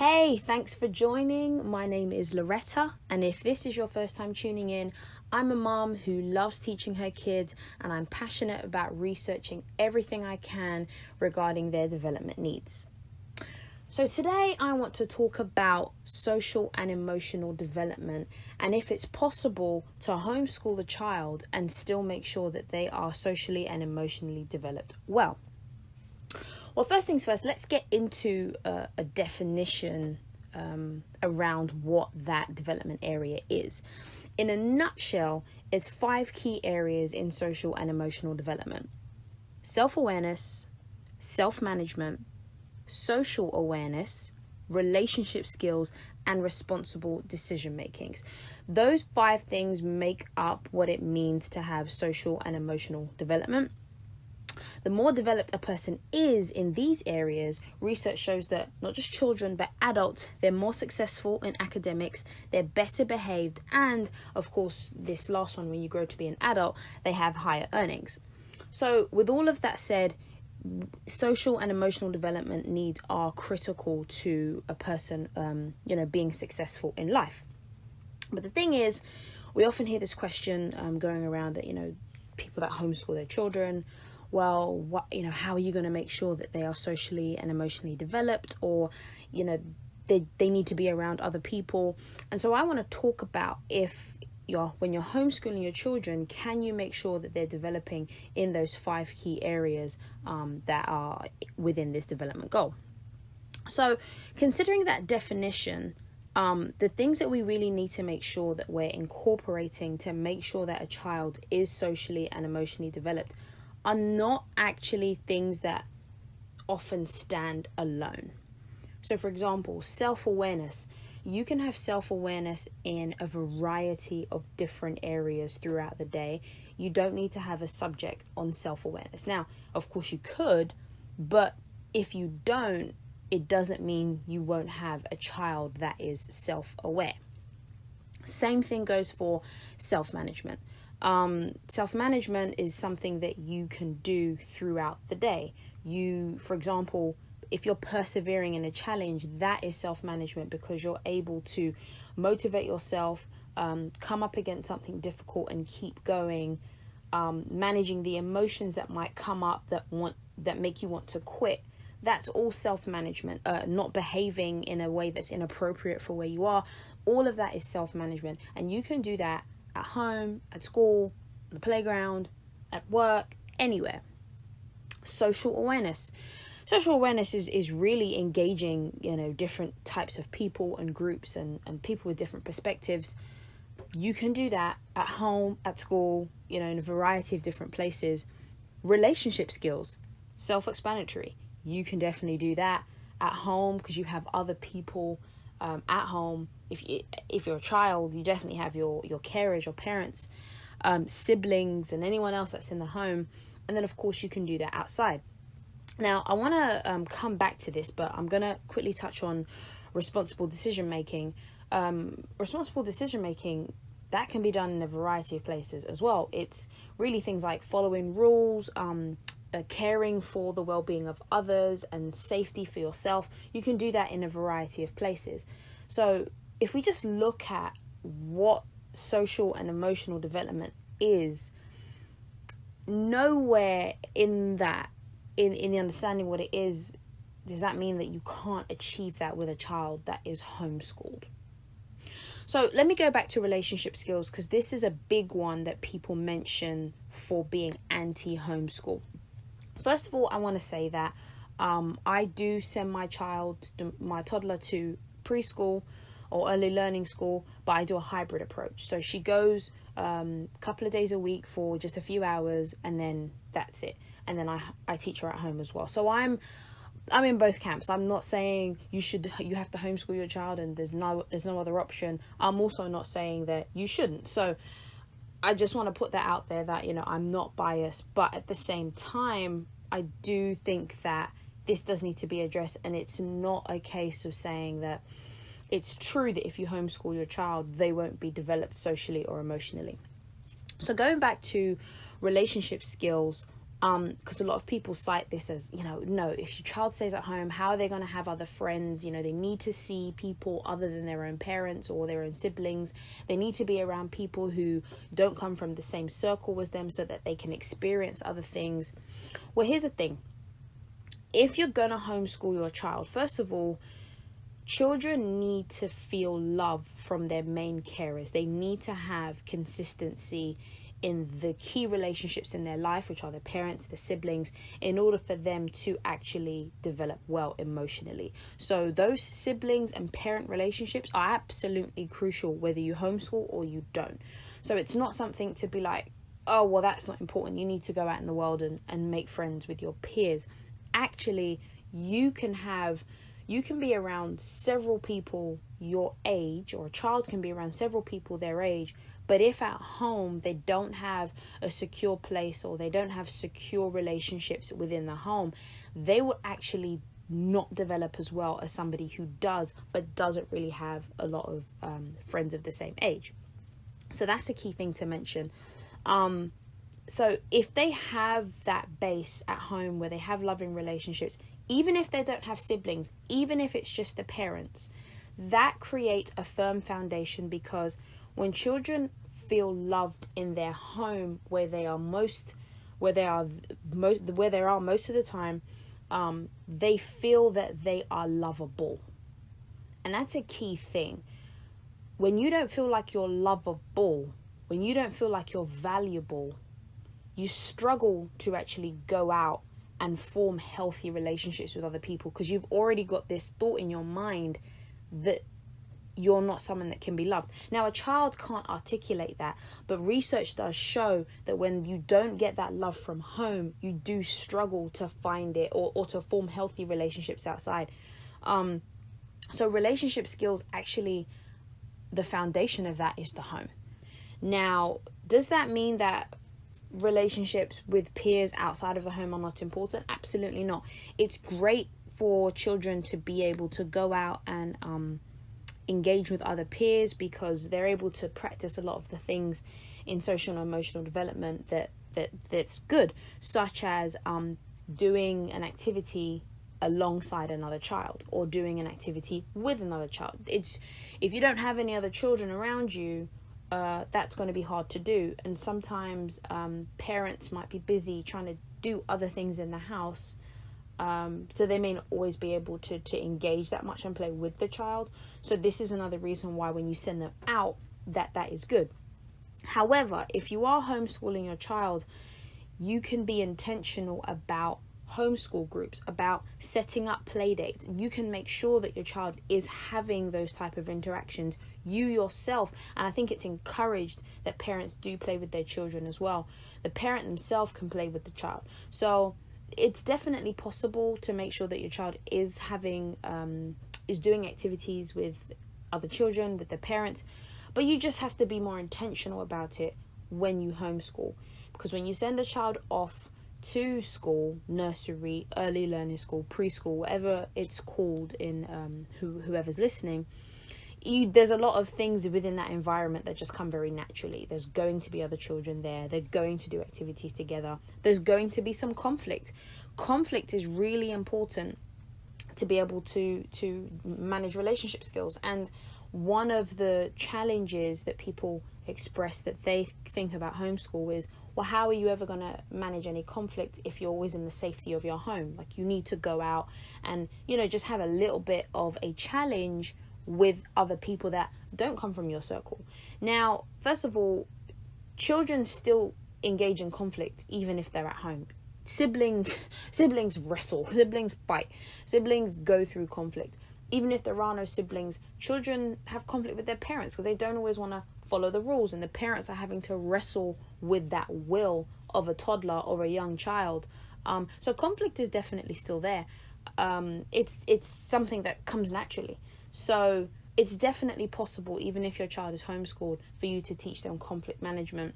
Hey, thanks for joining. My name is Loretta, and if this is your first time tuning in, I'm a mom who loves teaching her kids, and I'm passionate about researching everything I can regarding their development needs. So today I want to talk about social and emotional development, and if it's possible to homeschool a child and still make sure that they are socially and emotionally developed well. Well, first things first, let's get into a definition around what that development area is. In a nutshell, it's 5 key areas in social and emotional development: self-awareness, self-management, social awareness, relationship skills, and responsible decision makings. Those 5 things make up what it means to have social and emotional development. The more developed a person is in these areas, research shows that not just children, but adults, they're more successful in academics, they're better behaved, and of course, this last one, when you grow to be an adult, they have higher earnings. So with all of that said, social and emotional development needs are critical to a person, being successful in life. But the thing is, we often hear this question going around that, people that homeschool their children, well, how are you going to make sure that they are socially and emotionally developed, or, they need to be around other people. And so I want to talk about when you're homeschooling your children, can you make sure that they're developing in those 5 key areas that are within this development goal? So considering that definition, the things that we really need to make sure that we're incorporating to make sure that a child is socially and emotionally developed are not actually things that often stand alone. So for example, self-awareness. You can have self-awareness in a variety of different areas throughout the day. You don't need to have a subject on self-awareness. Now, of course you could, but if you don't, it doesn't mean you won't have a child that is self-aware. Same thing goes for self-management. Self-management is something that you can do throughout the day. For example, if you're persevering in a challenge, that is self-management, because you're able to motivate yourself, come up against something difficult and keep going, managing the emotions that might come up that make you want to quit. That's all self-management. Not behaving in a way that's inappropriate for where you are. All of that is self-management, and you can do that at home, at school, on the playground, at work, anywhere. Social awareness. Social awareness is really engaging, different types of people and groups and people with different perspectives. You can do that at home, at school, in a variety of different places. Relationship skills, self-explanatory. You can definitely do that at home because you have other people at home. If you're a child, you definitely have your carers, your parents, siblings, and anyone else that's in the home. And then, of course, you can do that outside. Now, I want to come back to this, but I'm going to quickly touch on responsible decision-making. Responsible decision-making, that can be done in a variety of places as well. It's really things like following rules, caring for the well-being of others, and safety for yourself. You can do that in a variety of places. So if we just look at what social and emotional development is, nowhere in that, in the understanding what it is, does that mean that you can't achieve that with a child that is homeschooled. So let me go back to relationship skills, because this is a big one that people mention for being anti-homeschool. First of all, I want to say that I do send my toddler to preschool or early learning school, but I do a hybrid approach. So she goes a couple of days a week for just a few hours, and then that's it. And then I teach her at home as well. So I'm in both camps. I'm not saying you have to homeschool your child and there's no other option. I'm also not saying that you shouldn't. So I just want to put that out there that, I'm not biased, but at the same time, I do think that this does need to be addressed, and it's not a case of saying that it's true that if you homeschool your child, they won't be developed socially or emotionally. So going back to relationship skills Because a lot of people cite this as, no, if your child stays at home, how are they going to have other friends? They need to see people other than their own parents or their own siblings. They need to be around people who don't come from the same circle as them so that they can experience other things. Well, here's the thing. If you're going to homeschool your child, first of all, children need to feel love from their main carers. They need to have consistency in the key relationships in their life, which are their parents, their siblings, in order for them to actually develop well emotionally. So those siblings and parent relationships are absolutely crucial whether you homeschool or you don't. So it's not something to be like, oh, well, that's not important. You need to go out in the world and make friends with your peers. Actually, you can be around several people your age, or a child can be around several people their age, but if at home they don't have a secure place or they don't have secure relationships within the home, they will actually not develop as well as somebody who does, but doesn't really have a lot of friends of the same age. So that's a key thing to mention. So if they have that base at home where they have loving relationships, even if they don't have siblings, even if it's just the parents, that creates a firm foundation, because when children feel loved in their home where they are most of the time, they feel that they are lovable. And that's a key thing. When you don't feel like you're lovable, when you don't feel like you're valuable, you struggle to actually go out and form healthy relationships with other people, because you've already got this thought in your mind that you're not someone that can be loved. Now, a child can't articulate that, but research does show that when you don't get that love from home, you do struggle to find it or to form healthy relationships outside. So relationship skills, actually, the foundation of that is the home. Now, does that mean that relationships with peers outside of the home are not important? Absolutely not. It's great for children to be able to go out and engage with other peers, because they're able to practice a lot of the things in social and emotional development that's good, such as doing an activity alongside another child or doing an activity with another child. If you don't have any other children around you, that's going to be hard to do, and sometimes parents might be busy trying to do other things in the house, so they may not always be able to engage that much and play with the child. So this is another reason why when you send them out, that is good. However, if you are homeschooling your child, you can be intentional about homeschool groups, about setting up play dates. You can make sure that your child is having those type of interactions, you yourself. And I think it's encouraged that parents do play with their children as well. The parent themselves can play with the child. So it's definitely possible to make sure that your child is doing activities with other children, with their parents, but you just have to be more intentional about it when you homeschool. Because when you send a child off to school, nursery, early learning school, preschool, whatever it's called in whoever's listening, there's a lot of things within that environment that just come very naturally. There's going to be other children there. They're going to do activities together. There's going to be some conflict. Conflict is really important to be able to manage relationship skills. And one of the challenges that people express that they think about homeschool is, well, how are you ever going to manage any conflict if you're always in the safety of your home? Like, you need to go out and, just have a little bit of a challenge with other people that don't come from your circle. Now, first of all, children still engage in conflict even if they're at home. Siblings wrestle, siblings fight, siblings go through conflict. Even if there are no siblings, children have conflict with their parents because they don't always want to follow the rules, and the parents are having to wrestle with that will of a toddler or a young child. So conflict is definitely still there. It's something that comes naturally. So it's definitely possible, even if your child is homeschooled, for you to teach them conflict management.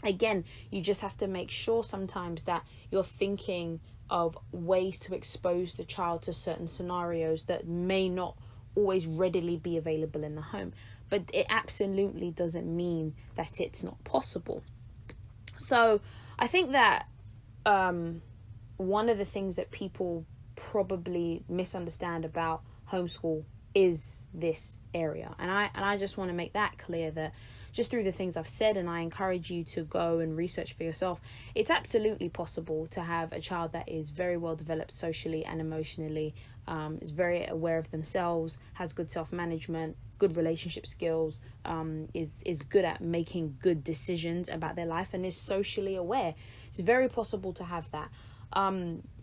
Again, you just have to make sure sometimes that you're thinking of ways to expose the child to certain scenarios that may not always readily be available in the home. But it absolutely doesn't mean that it's not possible. So I think that one of the things that people probably misunderstand about homeschool is this area. And I just want to make that clear, that just through the things I've said, and I encourage you to go and research for yourself, it's absolutely possible to have a child that is very well developed socially and emotionally, is very aware of themselves, has good self-management, good relationship skills, is good at making good decisions about their life, and is socially aware. It's very possible to have that.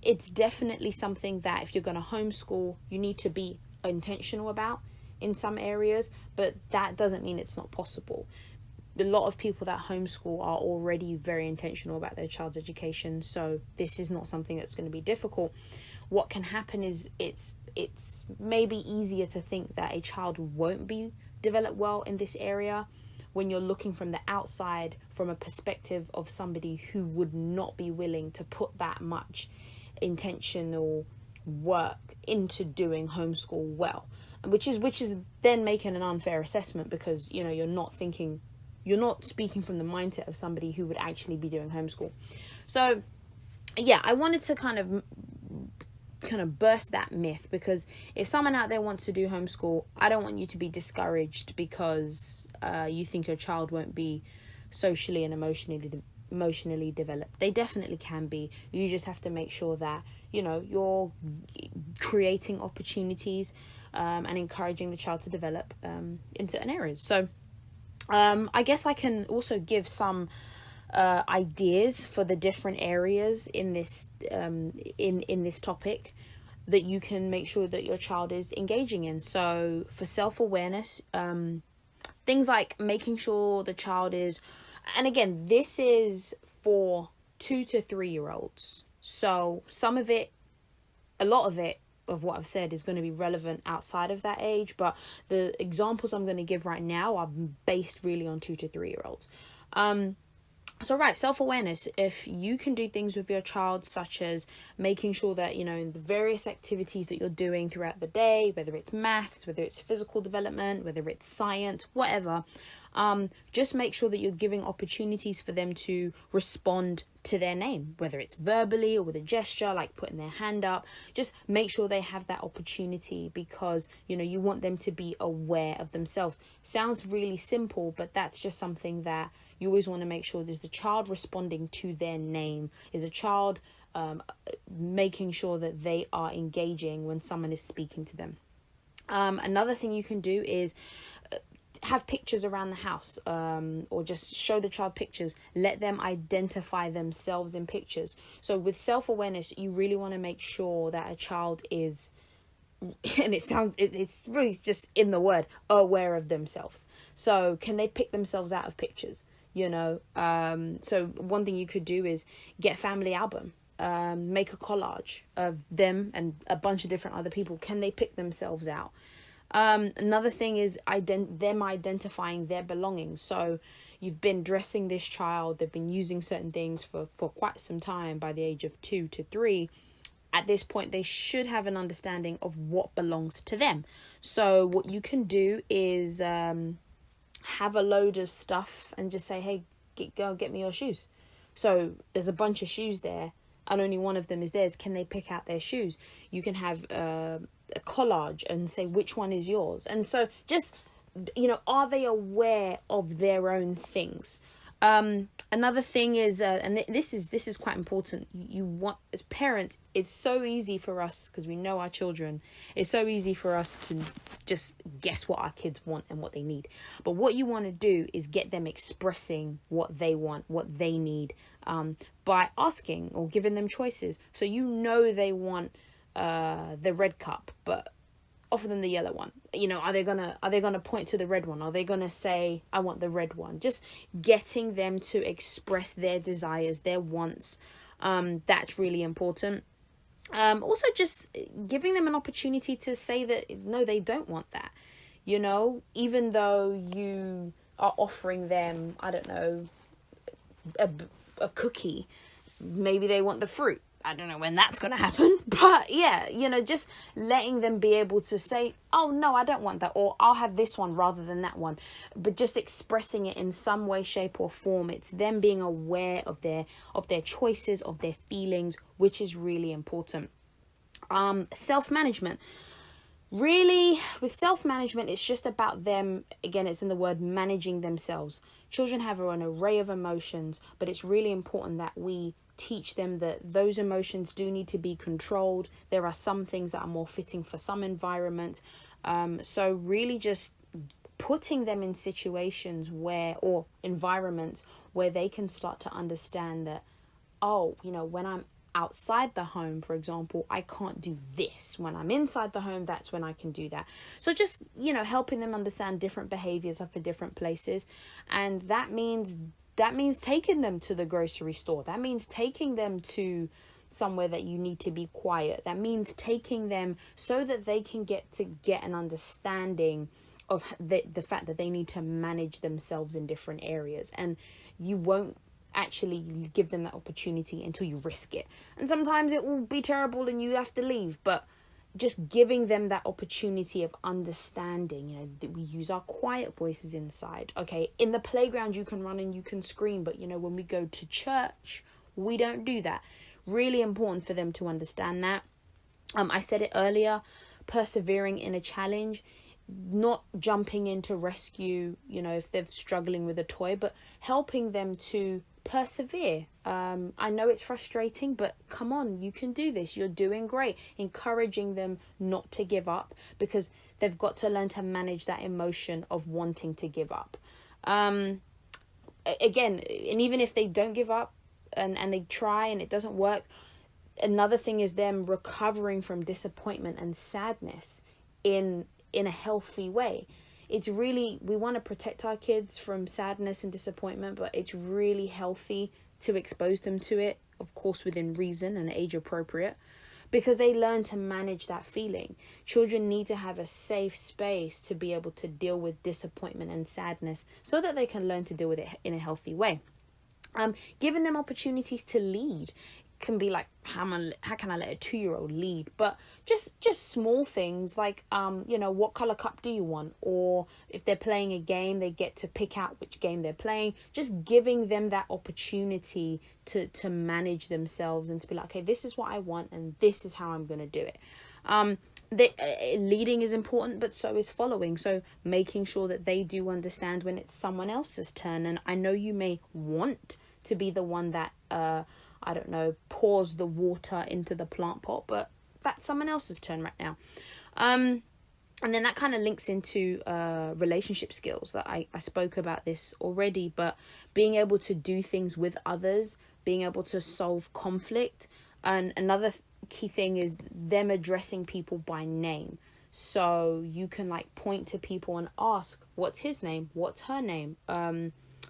It's definitely something that if you're going to homeschool, you need to be intentional about in some areas, but that doesn't mean it's not possible. A lot of people that homeschool are already very intentional about their child's education, so this is not something that's going to be difficult. What can happen is it's maybe easier to think that a child won't be developed well in this area when you're looking from the outside, from a perspective of somebody who would not be willing to put that much intentional work into doing homeschool well, which is then making an unfair assessment, because you're not speaking from the mindset of somebody who would actually be doing homeschool. So yeah, I wanted to kind of burst that myth, because if someone out there wants to do homeschool, I don't want you to be discouraged because you think your child won't be socially and emotionally developed. They definitely can be. You just have to make sure that you're creating opportunities and encouraging the child to develop in certain areas. So I guess I can also give some ideas for the different areas in this in this topic that you can make sure that your child is engaging in. So for self-awareness, things like making sure the child is, and again, this is for 2 to 3 year olds. So a lot of it of what I've said is going to be relevant outside of that age, but the examples I'm going to give right now are based really on 2 to 3 year olds. So right, self-awareness. If you can do things with your child, such as making sure that, in the various activities that you're doing throughout the day, whether it's maths, whether it's physical development, whether it's science, whatever, just make sure that you're giving opportunities for them to respond to their name, whether it's verbally or with a gesture, like putting their hand up. Just make sure they have that opportunity, because, you want them to be aware of themselves. Sounds really simple, but that's just something that you always want to make sure there's the child responding to their name, is a child making sure that they are engaging when someone is speaking to them. Another thing you can do is have pictures around the house, or just show the child pictures. Let them identify themselves in pictures. So with self-awareness, you really want to make sure that a child is, and it's really just in the word, aware of themselves. So can they pick themselves out of pictures? So one thing you could do is get a family album, make a collage of them and a bunch of different other people. Can they pick themselves out? Another thing is them identifying their belongings. So you've been dressing this child, they've been using certain things for quite some time. By the age of 2 to 3, at this point, they should have an understanding of what belongs to them. So what you can do is have a load of stuff and just say, hey, go get me your shoes. So there's a bunch of shoes there and only one of them is theirs. Can they pick out their shoes? You can have a collage and say which one is yours. And so just, are they aware of their own things? Another thing is, and this is quite important. You want, as parents, it's so easy for us, because we know our children, it's so easy for us to just guess what our kids want and what they need. But what you want to do is get them expressing what they want, what they need, by asking or giving them choices. So they want the red cup, but offer them the yellow one. Are they gonna point to the red one? Are they gonna say, I want the red one? Just getting them to express their desires, their wants. That's really important. Also just giving them an opportunity to say that no, they don't want that. Even though you are offering them, I don't know, a cookie, maybe they want the fruit. I don't know when that's going to happen, but yeah, just letting them be able to say, oh no, I don't want that, or I'll have this one rather than that one, but just expressing it in some way, shape or form. It's them being aware of their choices, of their feelings, which is really important. Self-management. Really, with self-management, it's just about them, again, it's in the word, managing themselves. Children have an array of emotions, but it's really important that we teach them that those emotions do need to be controlled. There are some things that are more fitting for some environments. So really just putting them in situations or environments where they can start to understand that, when I'm outside the home, for example, I can't do this. When I'm inside the home, that's when I can do that. So just, helping them understand different behaviors are for different places. And that means taking them to the grocery store. That means taking them to somewhere that you need to be quiet. That means taking them so that they can get an understanding of the fact that they need to manage themselves in different areas. And you won't actually give them that opportunity until you risk it. And sometimes it will be terrible and you have to leave, but just giving them that opportunity of understanding, that we use our quiet voices inside. Okay, in the playground you can run and you can scream, but when we go to church, we don't do that. Really important for them to understand that. I said it earlier, persevering in a challenge, not jumping in to rescue, if they're struggling with a toy, but helping them to persevere. I know it's frustrating, but come on, you can do this. You're doing great. Encouraging them not to give up, because they've got to learn to manage that emotion of wanting to give up. Again, and even if they don't give up and they try and it doesn't work, another thing is them recovering from disappointment and sadness in a healthy way. It's really, we want to protect our kids from sadness and disappointment, but it's really healthy to expose them to it, of course, within reason and age appropriate, because they learn to manage that feeling. Children need to have a safe space to be able to deal with disappointment and sadness so that they can learn to deal with it in a healthy way. Giving them opportunities to lead can be like, how can I let a 2-year-old lead? But just small things like, what color cup do you want? Or if they're playing a game, they get to pick out which game they're playing. Just giving them that opportunity to manage themselves and to be like, okay, this is what I want and this is how I'm going to do it. Leading is important, but so is following. So making sure that they do understand when it's someone else's turn. And I know you may want to be the one that, pours the water into the plant pot, but that's someone else's turn right now. And then that kind of links into relationship skills. That I spoke about this already, but being able to do things with others, being able to solve conflict. And another key thing is them addressing people by name. So you can point to people and ask, what's his name? What's her name?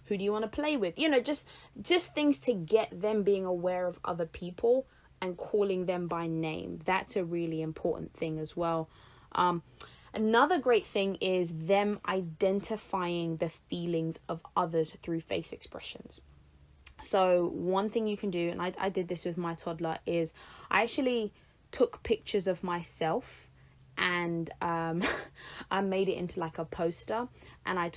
Who do you want to play with? Just things to get them being aware of other people and calling them by name. That's a really important thing as well. Another great thing is them identifying the feelings of others through face expressions. So one thing you can do, and I did this with my toddler, is I actually took pictures of myself and I made it into a poster, and I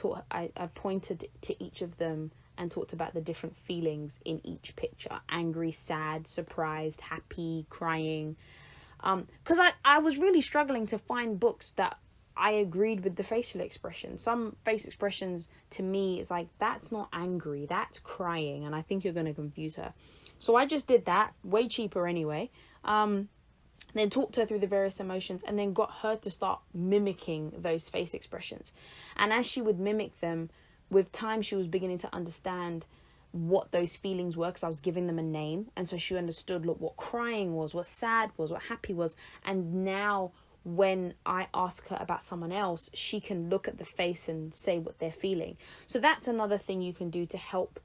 pointed to each of them and talked about the different feelings in each picture: angry, sad, surprised, happy, crying. Because I was really struggling to find books that I agreed with the facial expression. Some face expressions to me is that's not angry, that's crying, and I think you're going to confuse her. So I just did that, way cheaper anyway. Then talked her through the various emotions and then got her to start mimicking those face expressions. And as she would mimic them, with time she was beginning to understand what those feelings were, because I was giving them a name. And so she understood, what crying was, what sad was, what happy was. And now when I ask her about someone else, she can look at the face and say what they're feeling. So that's another thing you can do to help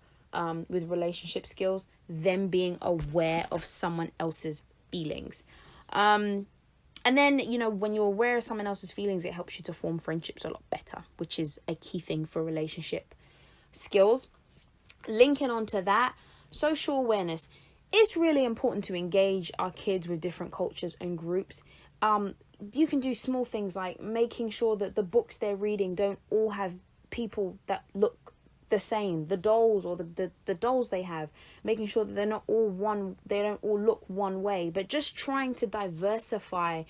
with relationship skills, them being aware of someone else's feelings. And then, when you're aware of someone else's feelings, it helps you to form friendships a lot better, which is a key thing for relationship skills. Linking onto that, social awareness. it's really important to engage our kids with different cultures and groups. You can do small things like making sure that the books they're reading don't all have people that look the same, the dolls or the dolls they have, making sure that they don't all look one way, but just trying to diversify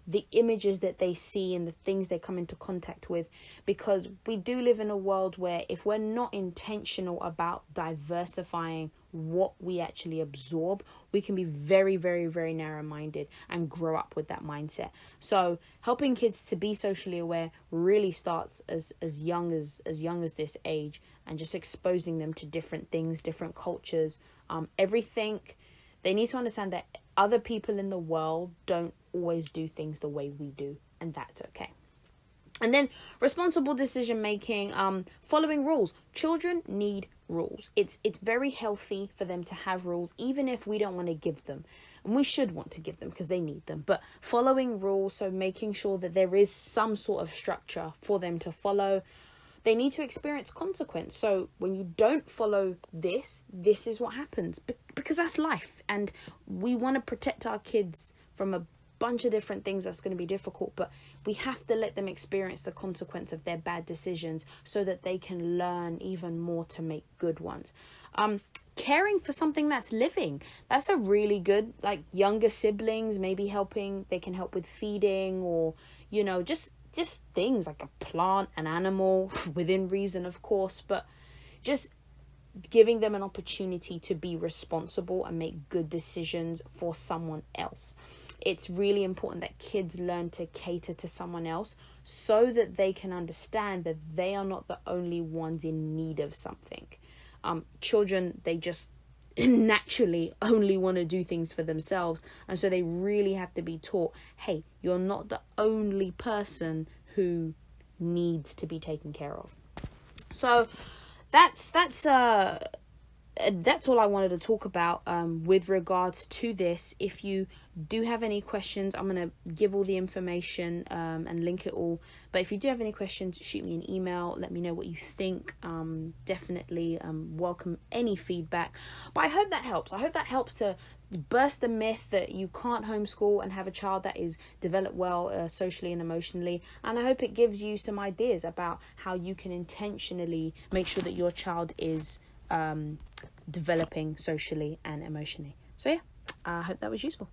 the images that they see and the things they come into contact with, because we do live in a world where if we're not intentional about diversifying what we actually absorb, we can be very, very, very narrow-minded and grow up with that mindset. So helping kids to be socially aware really starts as young as this age, and just exposing them to different things, different cultures, everything. They need to understand that other people in the world don't always do things the way we do, and that's okay. And then responsible decision making, following rules. Children need rules. It's very healthy for them to have rules, even if we don't want to give them. And we should want to give them because they need them. But following rules, so making sure that there is some sort of structure for them to follow. They need to experience consequence. So when you don't follow this is what happens, because that's life. And we want to protect our kids from a bunch of different things that's going to be difficult, but we have to let them experience the consequence of their bad decisions so that they can learn even more to make good ones. Caring for something that's living, that's a really good, like younger siblings, maybe they can help with feeding, or just things like a plant, an animal, within reason of course, but just giving them an opportunity to be responsible and make good decisions for someone else. It's really important that kids learn to cater to someone else so that they can understand that they are not the only ones in need of something. Children, they just naturally only want to do things for themselves, and so they really have to be taught, hey, you're not the only person who needs to be taken care of. So that's all I wanted to talk about with regards to this. If you do have any questions, I'm going to give all the information and link it all. But if you do have any questions, shoot me an email. Let me know what you think. Definitely welcome any feedback. But I hope that helps. I hope that helps to burst the myth that you can't homeschool and have a child that is developed well socially and emotionally. And I hope it gives you some ideas about how you can intentionally make sure that your child is developing socially and emotionally. So yeah, I hope that was useful.